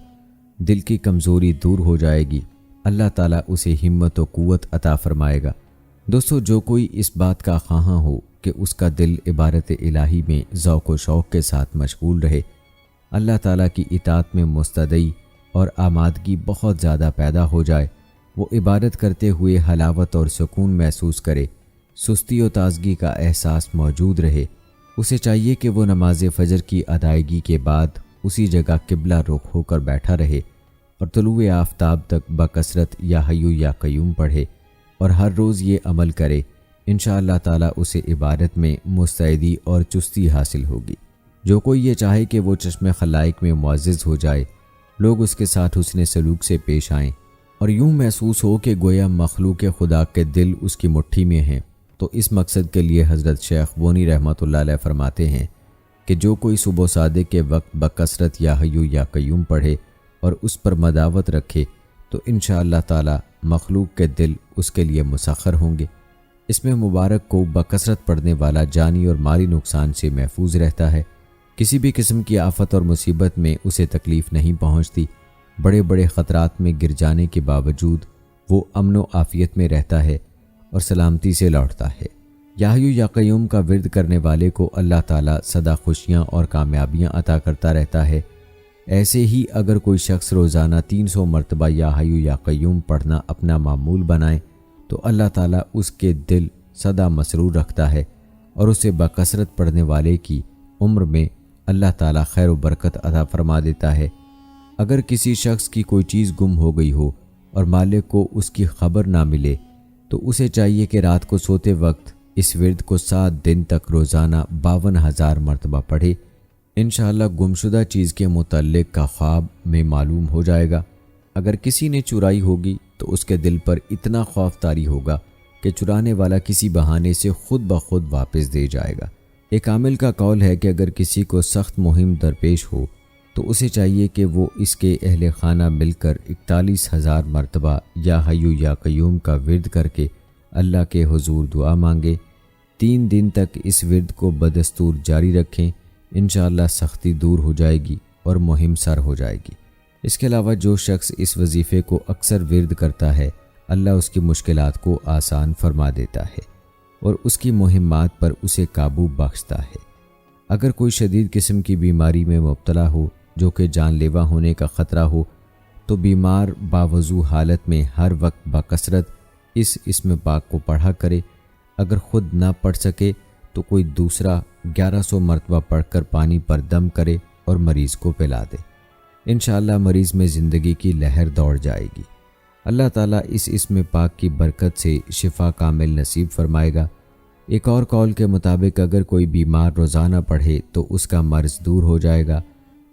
دل کی کمزوری دور ہو جائے گی، اللہ تعالیٰ اسے ہمت و قوت عطا فرمائے گا۔ دوستو، جو کوئی اس بات کا خواہاں ہو کہ اس کا دل عبادت الہی میں ذوق و شوق کے ساتھ مشغول رہے، اللہ تعالیٰ کی اطاعت میں مستدعی اور آمادگی بہت زیادہ پیدا ہو جائے، وہ عبادت کرتے ہوئے حلاوت اور سکون محسوس کرے، سستی و تازگی کا احساس موجود رہے، اسے چاہیے کہ وہ نماز فجر کی ادائیگی کے بعد اسی جگہ قبلہ رخ ہو کر بیٹھا رہے اور طلوع آفتاب تک بکثرت یا حیو یا قیوم پڑھے، اور ہر روز یہ عمل کرے، انشاءاللہ تعالیٰ اسے عبادت میں مستعدی اور چستی حاصل ہوگی۔ جو کوئی یہ چاہے کہ وہ چشم خلائق میں معزز ہو جائے، لوگ اس کے ساتھ حسن سلوک سے پیش آئیں اور یوں محسوس ہو کہ گویا مخلوق خدا کے دل اس کی مٹھی میں ہیں، تو اس مقصد کے لیے حضرت شیخ بونی رحمۃ اللہ علیہ فرماتے ہیں کہ جو کوئی صبح و صادق کے وقت بکثرت یا حیو یا قیوم پڑھے اور اس پر مداوت رکھے تو انشاءاللہ تعالی مخلوق کے دل اس کے لیے مسخر ہوں گے۔ اس میں مبارک کو بکثرت پڑھنے والا جانی اور مالی نقصان سے محفوظ رہتا ہے، کسی بھی قسم کی آفت اور مصیبت میں اسے تکلیف نہیں پہنچتی، بڑے بڑے خطرات میں گر جانے کے باوجود وہ امن و عافیت میں رہتا ہے اور سلامتی سے لوٹتا ہے۔ یا حیو یا قیوم کا ورد کرنے والے کو اللہ تعالیٰ سدا خوشیاں اور کامیابیاں عطا کرتا رہتا ہے۔ ایسے ہی اگر کوئی شخص روزانہ 300 مرتبہ یا حیو یا قیوم پڑھنا اپنا معمول بنائے تو اللہ تعالیٰ اس کے دل سدا مسرور رکھتا ہے اور اسے بکثرت پڑھنے والے کی عمر میں اللہ تعالیٰ خیر و برکت عطا فرما دیتا ہے۔ اگر کسی شخص کی کوئی چیز گم ہو گئی ہو اور مالک کو اس کی خبر نہ ملے تو اسے چاہیے کہ رات کو سوتے وقت اس ورد کو 7 دن تک روزانہ 52,000 مرتبہ پڑھے، انشاءاللہ گمشدہ چیز کے متعلق کا خواب میں معلوم ہو جائے گا۔ اگر کسی نے چرائی ہوگی تو اس کے دل پر اتنا خوف طاری ہوگا کہ چرانے والا کسی بہانے سے خود بخود واپس دے جائے گا۔ ایک عامل کا قول ہے کہ اگر کسی کو سخت مہم درپیش ہو تو اسے چاہیے کہ وہ اس کے اہل خانہ مل کر 41,000 مرتبہ یا حیو یا قیوم کا ورد کر کے اللہ کے حضور دعا مانگے، 3 دن تک اس ورد کو بدستور جاری رکھیں، انشاءاللہ سختی دور ہو جائے گی اور مہم سر ہو جائے گی۔ اس کے علاوہ جو شخص اس وظیفے کو اکثر ورد کرتا ہے، اللہ اس کی مشکلات کو آسان فرما دیتا ہے اور اس کی مہمات پر اسے قابو بخشتا ہے۔ اگر کوئی شدید قسم کی بیماری میں مبتلا ہو جو کہ جان لیوا ہونے کا خطرہ ہو تو بیمار باوضو حالت میں ہر وقت بکثرت اس اسم پاک کو پڑھا کرے، اگر خود نہ پڑھ سکے تو کوئی دوسرا 1100 مرتبہ پڑھ کر پانی پر دم کرے اور مریض کو پلا دے، انشاءاللہ مریض میں زندگی کی لہر دوڑ جائے گی۔ اللہ تعالیٰ اس اسم پاک کی برکت سے شفا کامل نصیب فرمائے گا۔ ایک اور قول کے مطابق اگر کوئی بیمار روزانہ پڑھے تو اس کا مرض دور ہو جائے گا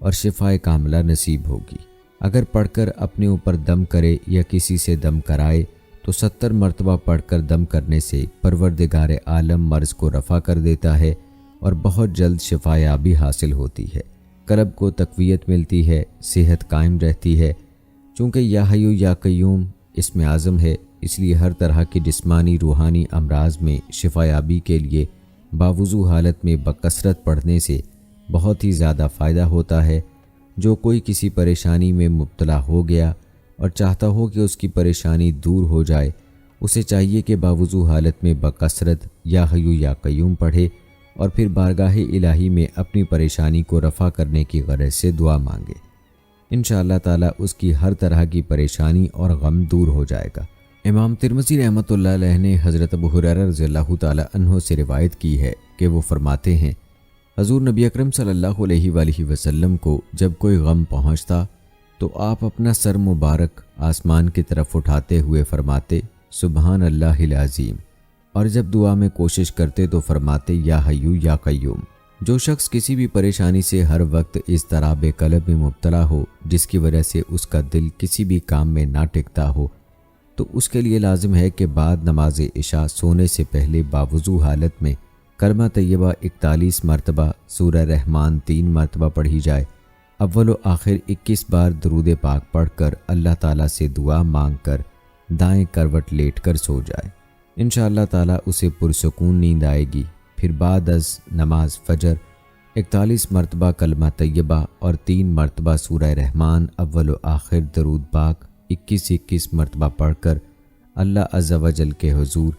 اور شفا کاملہ نصیب ہوگی۔ اگر پڑھ کر اپنے اوپر دم کرے یا کسی سے دم کرائے تو 70 مرتبہ پڑھ کر دم کرنے سے پروردگار عالم مرض کو رفع کر دیتا ہے اور بہت جلد شفا یابی حاصل ہوتی ہے، قلب کو تقویت ملتی ہے، صحت قائم رہتی ہے۔ چونکہ یا حیو یا قیوم اسم اعظم ہے، اس لیے ہر طرح کی جسمانی روحانی امراض میں شفا یابی کے لیے باوضو حالت میں بکثرت پڑھنے سے بہت ہی زیادہ فائدہ ہوتا ہے۔ جو کوئی کسی پریشانی میں مبتلا ہو گیا اور چاہتا ہو کہ اس کی پریشانی دور ہو جائے، اسے چاہیے کہ باوضو حالت میں بکثرت یا حیو یا قیوم پڑھے اور پھر بارگاہ الہی میں اپنی پریشانی کو رفع کرنے کی غرض سے دعا مانگے۔ انشاءاللہ تعالی اس کی ہر طرح کی پریشانی اور غم دور ہو جائے گا۔ امام ترمذی رحمۃ اللہ علیہ نے حضرت ابو ہریرہ رضی اللہ تعالی عنہ سے روایت کی ہے کہ وہ فرماتے ہیں، حضور نبی اکرم صلی اللہ علیہ وآلہ وسلم کو جب کوئی غم پہنچتا تو آپ اپنا سر مبارک آسمان کی طرف اٹھاتے ہوئے فرماتے سبحان اللہ العظیم، اور جب دعا میں کوشش کرتے تو فرماتے یا حیو یا قیوم۔ جو شخص کسی بھی پریشانی سے ہر وقت اضطراب قلب میں مبتلا ہو، جس کی وجہ سے اس کا دل کسی بھی کام میں نہ ٹکتا ہو، تو اس کے لیے لازم ہے کہ بعد نماز عشاء سونے سے پہلے باوضو حالت میں کلمہ طیبہ 41 مرتبہ، سورہ رحمان 3 مرتبہ پڑھی جائے، اول و آخر 21 بار درود پاک پڑھ کر اللہ تعالیٰ سے دعا مانگ کر دائیں کروٹ لیٹ کر سو جائے۔ انشاءاللہ تعالیٰ اسے پرسکون نیند آئے گی۔ پھر بعد از نماز فجر 41 مرتبہ کلمہ طیبہ اور 3 مرتبہ سورہ رحمان اول و آخر درود پاک 21 مرتبہ پڑھ کر اللہ عز و جل کے حضور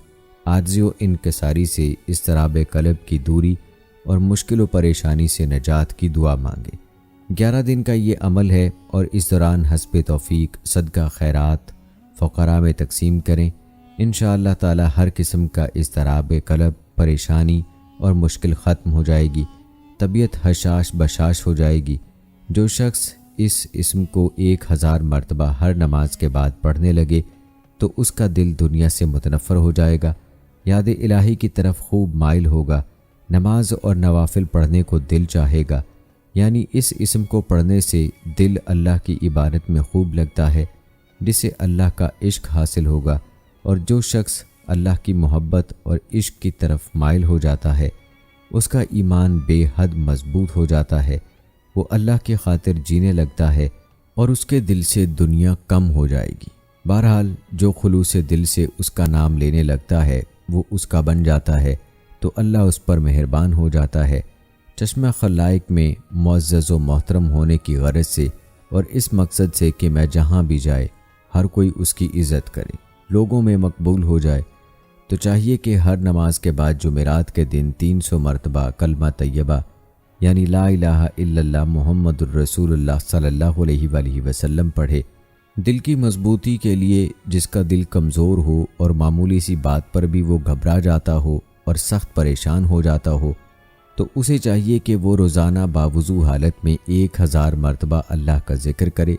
عاجزی و انکساری سے اضطراب قلب کی دوری اور مشکل و پریشانی سے نجات کی دعا مانگے۔ 11 دن کا یہ عمل ہے اور اس دوران حسب توفیق صدقہ خیرات فقراء میں تقسیم کریں۔ انشاءاللہ تعالی ہر قسم کا اضطراب قلب، پریشانی اور مشکل ختم ہو جائے گی، طبیعت حشاش بشاش ہو جائے گی۔ جو شخص اس اسم کو 1000 مرتبہ ہر نماز کے بعد پڑھنے لگے تو اس کا دل دنیا سے متنفر ہو جائے گا، یاد الہی کی طرف خوب مائل ہوگا، نماز اور نوافل پڑھنے کو دل چاہے گا، یعنی اس اسم کو پڑھنے سے دل اللہ کی عبادت میں خوب لگتا ہے، جسے اللہ کا عشق حاصل ہوگا، اور جو شخص اللہ کی محبت اور عشق کی طرف مائل ہو جاتا ہے اس کا ایمان بے حد مضبوط ہو جاتا ہے، وہ اللہ کی خاطر جینے لگتا ہے اور اس کے دل سے دنیا کم ہو جائے گی۔ بہرحال جو خلوص دل سے اس کا نام لینے لگتا ہے وہ اس کا بن جاتا ہے تو اللہ اس پر مہربان ہو جاتا ہے۔ چشمہ خلائق میں معزز و محترم ہونے کی غرض سے اور اس مقصد سے کہ میں جہاں بھی جائے ہر کوئی اس کی عزت کرے، لوگوں میں مقبول ہو جائے، تو چاہیے کہ ہر نماز کے بعد جمعرات کے دن 300 مرتبہ کلمہ طیبہ یعنی لا الہ الا اللہ محمد الرسول اللہ صلی اللہ علیہ وآلہ وسلم پڑھے۔ دل کی مضبوطی کے لیے جس کا دل کمزور ہو اور معمولی سی بات پر بھی وہ گھبرا جاتا ہو اور سخت پریشان ہو جاتا ہو، تو اسے چاہیے کہ وہ روزانہ باوضو حالت میں 1000 مرتبہ اللہ کا ذکر کرے۔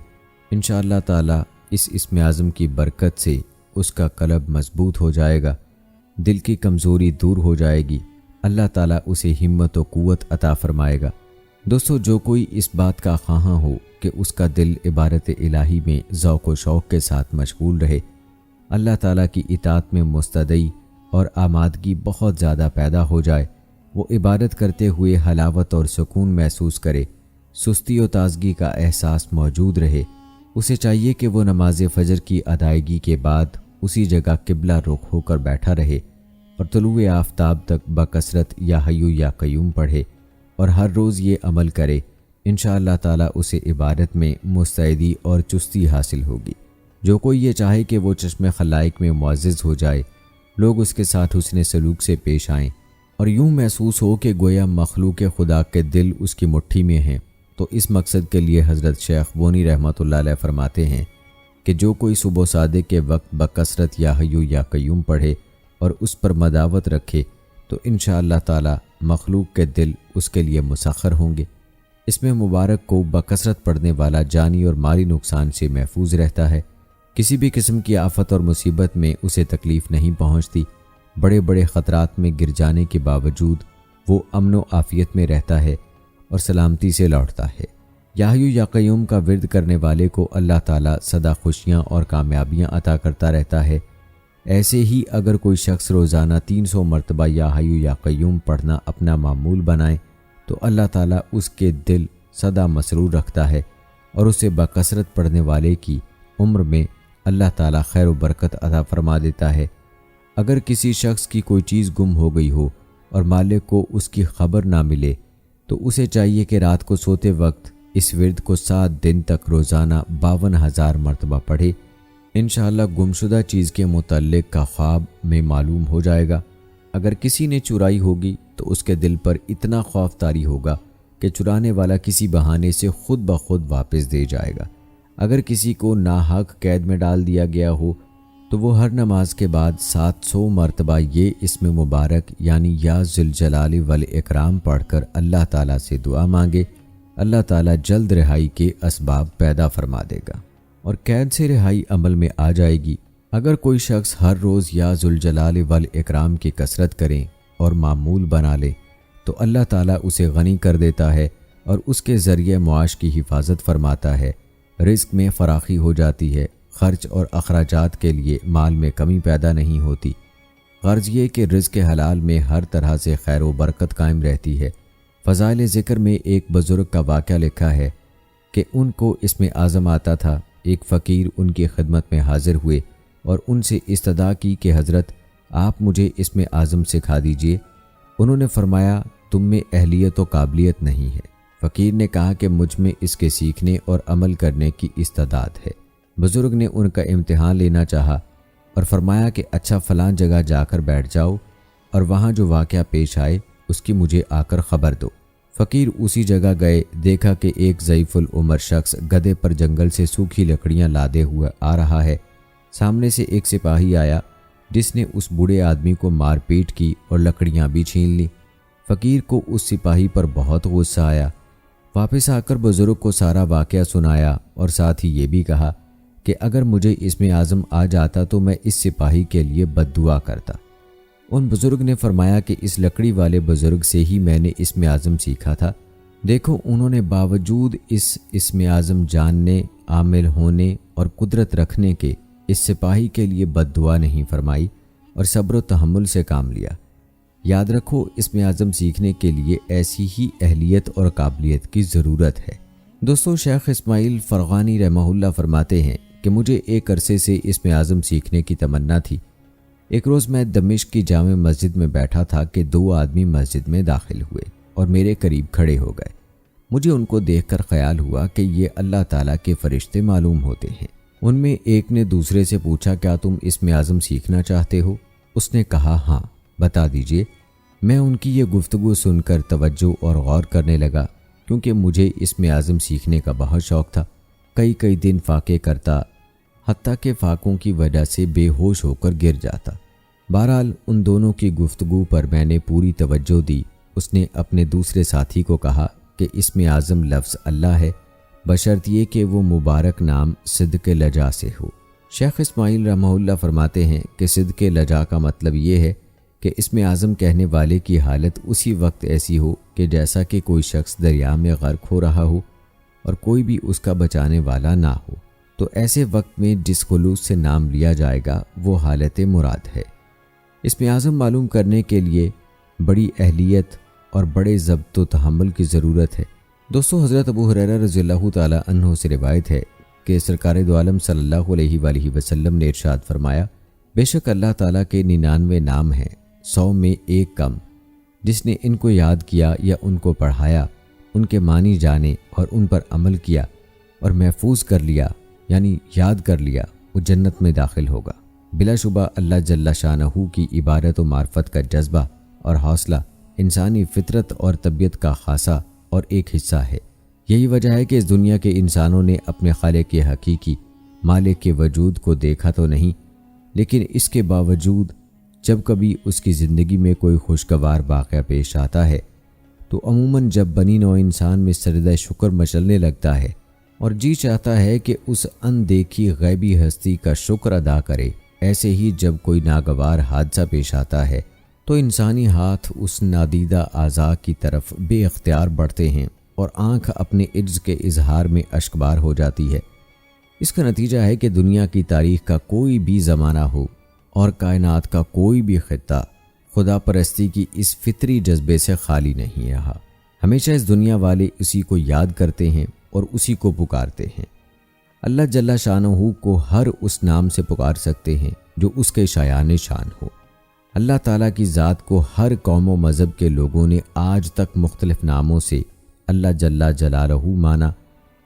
انشاءاللہ تعالی اس اسم اعظم کی برکت سے اس کا قلب مضبوط ہو جائے گا، دل کی کمزوری دور ہو جائے گی، اللہ تعالیٰ اسے ہمت و قوت عطا فرمائے گا۔ دوستو، جو کوئی اس بات کا خواہاں ہو کہ اس کا دل عبادت الہی میں ذوق و شوق کے ساتھ مشغول رہے، اللہ تعالیٰ کی اطاعت میں مستدعی اور آمادگی بہت زیادہ پیدا ہو جائے، وہ عبادت کرتے ہوئے حلاوت اور سکون محسوس کرے، سستی و تازگی کا احساس موجود رہے، اسے چاہیے کہ وہ نماز فجر کی ادائیگی کے بعد اسی جگہ قبلہ رخ ہو کر بیٹھا رہے اور طلوع آفتاب تک بکثرت یا حیو یا قیوم پڑھے اور ہر روز یہ عمل کرے۔ انشاءاللہ تعالی اسے عبادت میں مستعدی اور چستی حاصل ہوگی۔ جو کوئی یہ چاہے کہ وہ چشم خلائق میں معزز ہو جائے، لوگ اس کے ساتھ حسن سلوک سے پیش آئیں اور یوں محسوس ہو کہ گویا مخلوق خدا کے دل اس کی مٹھی میں ہیں، تو اس مقصد کے لیے حضرت شیخ بونی رحمۃ اللہ علیہ فرماتے ہیں کہ جو کوئی صبح صادق کے وقت بکثرت یا حیو یا قیوم پڑھے اور اس پر مداوت رکھے تو انشاءاللہ تعالی مخلوق کے دل اس کے لیے مسخر ہوں گے۔ اس میں مبارک کو بکثرت پڑھنے والا جانی اور مالی نقصان سے محفوظ رہتا ہے، کسی بھی قسم کی آفت اور مصیبت میں اسے تکلیف نہیں پہنچتی، بڑے بڑے خطرات میں گر جانے کے باوجود وہ امن و عافیت میں رہتا ہے اور سلامتی سے لوٹتا ہے۔ یا حیو یا قیوم کا ورد کرنے والے کو اللہ تعالیٰ سدا خوشیاں اور کامیابیاں عطا کرتا رہتا ہے۔ ایسے ہی اگر کوئی شخص روزانہ 300 مرتبہ یا حیو یا قیوم پڑھنا اپنا معمول بنائے تو اللہ تعالیٰ اس کے دل سدا مسرور رکھتا ہے اور اسے بکثرت پڑھنے والے کی عمر میں اللہ تعالیٰ خیر و برکت عطا فرما دیتا ہے۔ اگر کسی شخص کی کوئی چیز گم ہو گئی ہو اور مالک کو اس کی خبر نہ ملے تو اسے چاہیے کہ رات کو سوتے وقت اس ورد کو 7 دن تک روزانہ 52,000 مرتبہ پڑھے۔ انشاءاللہ گمشدہ چیز کے متعلق کا خواب میں معلوم ہو جائے گا۔ اگر کسی نے چرائی ہوگی تو اس کے دل پر اتنا خوف طاری ہوگا کہ چرانے والا کسی بہانے سے خود بخود واپس دے جائے گا۔ اگر کسی کو ناحق قید میں ڈال دیا گیا ہو تو وہ ہر نماز کے بعد 700 مرتبہ یہ اسم مبارک یعنی یا ذوالجلال والاکرام پڑھ کر اللہ تعالیٰ سے دعا مانگے، اللہ تعالیٰ جلد رہائی کے اسباب پیدا فرما دے گا اور قید سے رہائی عمل میں آ جائے گی۔ اگر کوئی شخص ہر روز یا ذوالجلال والاکرام کی کثرت کرے اور معمول بنا لے تو اللہ تعالیٰ اسے غنی کر دیتا ہے اور اس کے ذریعے معاش کی حفاظت فرماتا ہے، رزق میں فراخی ہو جاتی ہے، خرچ اور اخراجات کے لیے مال میں کمی پیدا نہیں ہوتی۔ غرض یہ کہ رزق حلال میں ہر طرح سے خیر و برکت قائم رہتی ہے۔ فضائل ذکر میں ایک بزرگ کا واقعہ لکھا ہے کہ ان کو اسم اعظم آتا تھا۔ ایک فقیر ان کی خدمت میں حاضر ہوئے اور ان سے استدعا کی کہ حضرت آپ مجھے اسم اعظم سکھا دیجئے۔ انہوں نے فرمایا تم میں اہلیت و قابلیت نہیں ہے۔ فقیر نے کہا کہ مجھ میں اس کے سیکھنے اور عمل کرنے کی استعداد ہے۔ بزرگ نے ان کا امتحان لینا چاہا اور فرمایا کہ اچھا فلاں جگہ جا کر بیٹھ جاؤ اور وہاں جو واقعہ پیش آئے اس کی مجھے آ کر خبر دو۔ فقیر اسی جگہ گئے، دیکھا کہ ایک ضعیف العمر شخص گدھے پر جنگل سے سوکھی لکڑیاں لادے ہوا آ رہا ہے۔ سامنے سے ایک سپاہی آیا جس نے اس بوڑھے آدمی کو مار پیٹ کی اور لکڑیاں بھی چھین لی۔ فقیر کو اس سپاہی پر بہت غصہ آیا، واپس آ کر بزرگ کو سارا واقعہ سنایا اور ساتھ ہی یہ بھی کہا کہ اگر مجھے اسم اعظم آ جاتا تو میں اس سپاہی کے لیے بد دعا کرتا۔ ان بزرگ نے فرمایا کہ اس لکڑی والے بزرگ سے ہی میں نے اسم اعظم سیکھا تھا۔ دیکھو انہوں نے باوجود اس اسم اعظم جاننے، عامل ہونے اور قدرت رکھنے کے اس سپاہی کے لیے بد دعا نہیں فرمائی اور صبر و تحمل سے کام لیا۔ یاد رکھو اسم اعظم سیکھنے کے لیے ایسی ہی اہلیت اور قابلیت کی ضرورت ہے۔ دوستو شیخ اسماعیل فرغانی رحمہ اللہ فرماتے ہیں کہ مجھے ایک عرصے سے اسم اعظم سیکھنے کی تمنا تھی۔ ایک روز میں دمشق کی جامع مسجد میں بیٹھا تھا کہ دو آدمی مسجد میں داخل ہوئے اور میرے قریب کھڑے ہو گئے۔ مجھے ان کو دیکھ کر خیال ہوا کہ یہ اللہ تعالیٰ کے فرشتے معلوم ہوتے ہیں۔ ان میں ایک نے دوسرے سے پوچھا کیا تم اسم اعظم سیکھنا چاہتے ہو؟ اس نے کہا ہاں بتا دیجئے۔ میں ان کی یہ گفتگو سن کر توجہ اور غور کرنے لگا کیونکہ مجھے اسم اعظم سیکھنے کا بہت شوق تھا۔ کئی دن فاقے کرتا، حتیٰ کہ فاقوں کی وجہ سے بے ہوش ہو کر گر جاتا۔ بہرحال ان دونوں کی گفتگو پر میں نے پوری توجہ دی۔ اس نے اپنے دوسرے ساتھی کو کہا کہ اسم اعظم لفظ اللہ ہے بشرط یہ کہ وہ مبارک نام صدق لجا سے ہو۔ شیخ اسماعیل رحمہ اللہ فرماتے ہیں کہ صدق لجا کا مطلب یہ ہے کہ اسم اعظم کہنے والے کی حالت اسی وقت ایسی ہو کہ جیسا کہ کوئی شخص دریا میں غرق ہو رہا ہو اور کوئی بھی اس کا بچانے والا نہ ہو، تو ایسے وقت میں جس خلوص سے نام لیا جائے گا وہ حالت مراد ہے۔ اسم اعظم معلوم کرنے کے لیے بڑی اہلیت اور بڑے ضبط و تحمل کی ضرورت ہے۔ دوستو حضرت ابو ہریرہ رضی اللہ تعالی عنہ سے روایت ہے کہ سرکار دو عالم صلی اللہ علیہ وآلہ وسلم نے ارشاد فرمایا بے شک اللہ تعالیٰ کے 99 نام ہیں، 100 میں ایک کم، جس نے ان کو یاد کیا یا ان کو پڑھایا، ان کے معنی جانے اور ان پر عمل کیا اور محفوظ کر لیا یعنی یاد کر لیا، وہ جنت میں داخل ہوگا۔ بلا شبہ اللہ جل شانہ کی عبادت و معرفت کا جذبہ اور حوصلہ انسانی فطرت اور طبیعت کا خاصہ اور ایک حصہ ہے۔ یہی وجہ ہے کہ اس دنیا کے انسانوں نے اپنے خالق حقیقی مالک کے وجود کو دیکھا تو نہیں، لیکن اس کے باوجود جب کبھی اس کی زندگی میں کوئی خوشگوار واقعہ پیش آتا ہے تو عموماً جب بنی نوع انسان میں سجدہ شکر مچلنے لگتا ہے اور جی چاہتا ہے کہ اس اندیکھی غیبی ہستی کا شکر ادا کرے، ایسے ہی جب کوئی ناگوار حادثہ پیش آتا ہے تو انسانی ہاتھ اس نادیدہ اعضاء کی طرف بے اختیار بڑھتے ہیں اور آنکھ اپنے عجز کے اظہار میں اشکبار ہو جاتی ہے۔ اس کا نتیجہ ہے کہ دنیا کی تاریخ کا کوئی بھی زمانہ ہو اور کائنات کا کوئی بھی خطہ خدا پرستی کی اس فطری جذبے سے خالی نہیں رہا۔ ہمیشہ اس دنیا والے اسی کو یاد کرتے ہیں اور اسی کو پکارتے ہیں۔ اللہ جل شانہ کو ہر اس نام سے پکار سکتے ہیں جو اس کے شایان شان ہو۔ اللہ تعالیٰ کی ذات کو ہر قوم و مذہب کے لوگوں نے آج تک مختلف ناموں سے اللہ جل جلالہ مانا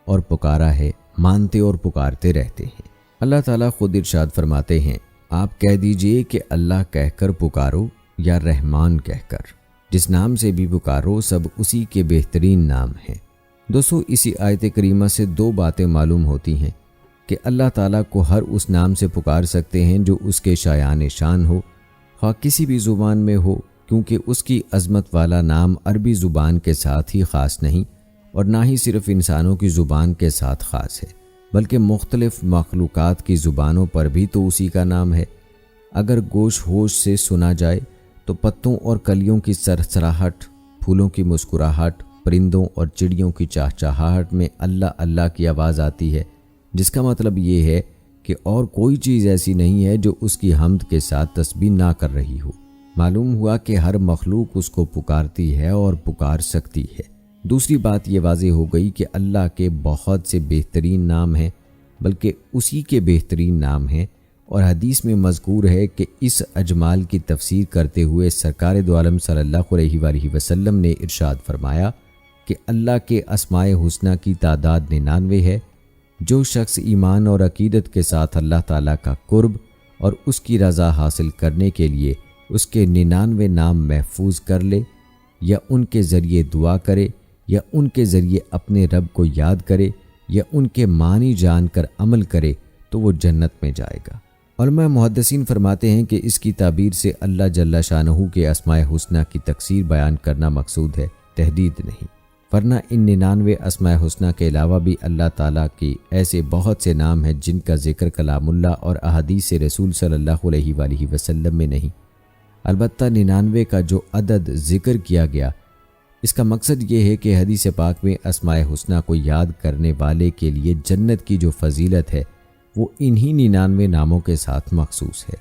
اور پکارا ہے، مانتے اور پکارتے رہتے ہیں۔ اللہ تعالیٰ خود ارشاد فرماتے ہیں، آپ کہہ دیجئے کہ اللہ کہہ کر پکارو یا رحمان کہہ کر، جس نام سے بھی پکارو سب اسی کے بہترین نام ہیں۔ دوستو، اسی آیت کریمہ سے دو باتیں معلوم ہوتی ہیں کہ اللہ تعالیٰ کو ہر اس نام سے پکار سکتے ہیں جو اس کے شایان شان ہو، خواہ کسی بھی زبان میں ہو، کیونکہ اس کی عظمت والا نام عربی زبان کے ساتھ ہی خاص نہیں اور نہ ہی صرف انسانوں کی زبان کے ساتھ خاص ہے، بلکہ مختلف مخلوقات کی زبانوں پر بھی تو اسی کا نام ہے۔ اگر گوش ہوش سے سنا جائے تو پتوں اور کلیوں کی سرسراہٹ، پھولوں کی مسکراہٹ، پرندوں اور چڑیوں کی چہچہاہٹ میں اللہ اللہ کی آواز آتی ہے، جس کا مطلب یہ ہے کہ اور کوئی چیز ایسی نہیں ہے جو اس کی حمد کے ساتھ تسبیح نہ کر رہی ہو۔ معلوم ہوا کہ ہر مخلوق اس کو پکارتی ہے اور پکار سکتی ہے۔ دوسری بات یہ واضح ہو گئی کہ اللہ کے بہت سے بہترین نام ہیں، بلکہ اسی کے بہترین نام ہیں، اور حدیث میں مذکور ہے کہ اس اجمال کی تفسیر کرتے ہوئے سرکار دو عالم صلی اللہ علیہ وآلہ وسلم نے ارشاد فرمایا کہ اللہ کے اسماء حسنہ کی تعداد 99 ہے۔ جو شخص ایمان اور عقیدت کے ساتھ اللہ تعالیٰ کا قرب اور اس کی رضا حاصل کرنے کے لیے اس کے 99 نام محفوظ کر لے، یا ان کے ذریعے دعا کرے، یا ان کے ذریعے اپنے رب کو یاد کرے، یا ان کے معنی جان کر عمل کرے، تو وہ جنت میں جائے گا۔ علماء محدثین فرماتے ہیں کہ اس کی تعبیر سے اللہ جل شانہ کے اسماء حسنہ کی تکثیر بیان کرنا مقصود ہے، تحدید نہیں، ورنہ ان 99 اسماء حسنہ کے علاوہ بھی اللہ تعالیٰ کی ایسے بہت سے نام ہیں جن کا ذکر کلام اللہ اور احادیث رسول صلی اللہ علیہ وآلہ وسلم میں نہیں۔ البتہ 99 کا جو عدد ذکر کیا گیا، اس کا مقصد یہ ہے کہ حدیث پاک میں اسماء حسنہ کو یاد کرنے والے کے لیے جنت کی جو فضیلت ہے وہ انہی 99 ناموں کے ساتھ مخصوص ہے۔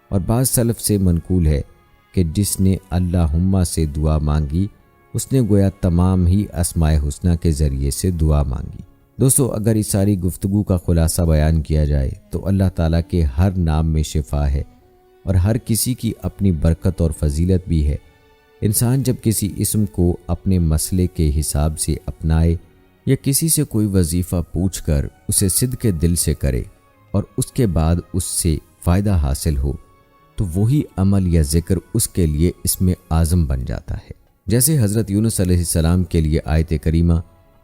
اور بعض سلف سے منقول ہے کہ جس نے اللہم سے دعا مانگی اس نے گویا تمام ہی اسماء حسنہ کے ذریعے سے دعا مانگی۔ دوستو، اگر اس ساری گفتگو کا خلاصہ بیان کیا جائے تو اللہ تعالیٰ کے ہر نام میں شفا ہے اور ہر کسی کی اپنی برکت اور فضیلت بھی ہے۔ انسان جب کسی اسم کو اپنے مسئلے کے حساب سے اپنائے یا کسی سے کوئی وظیفہ پوچھ کر اسے صدق دل سے کرے اور اس کے بعد اس سے فائدہ حاصل ہو، تو وہی عمل یا ذکر اس کے لیے اسم اعظم بن جاتا ہے۔ جیسے حضرت یونس علیہ السلام کے لیے آیت کریمہ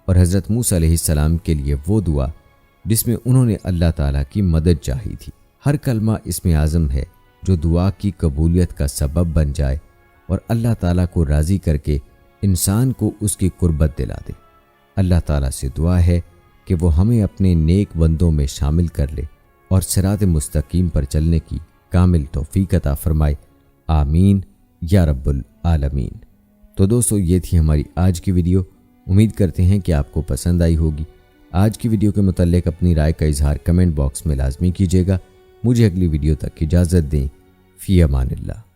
اور حضرت موسیٰ علیہ السلام کے لیے وہ دعا جس میں انہوں نے اللہ تعالیٰ کی مدد چاہی تھی۔ ہر کلمہ اسم اعظم ہے جو دعا کی قبولیت کا سبب بن جائے اور اللہ تعالیٰ کو راضی کر کے انسان کو اس کی قربت دلا دے۔ اللہ تعالیٰ سے دعا ہے کہ وہ ہمیں اپنے نیک بندوں میں شامل کر لے اور صراط مستقیم پر چلنے کی کامل توفیق عطا فرمائے، آمین یا رب العالمین۔ تو دوستو، یہ تھی ہماری آج کی ویڈیو۔ امید کرتے ہیں کہ آپ کو پسند آئی ہوگی۔ آج کی ویڈیو کے متعلق اپنی رائے کا اظہار کمنٹ باکس میں لازمی کیجیے گا۔ مجھے اگلی ویڈیو تک اجازت دیں۔ فی امان اللہ۔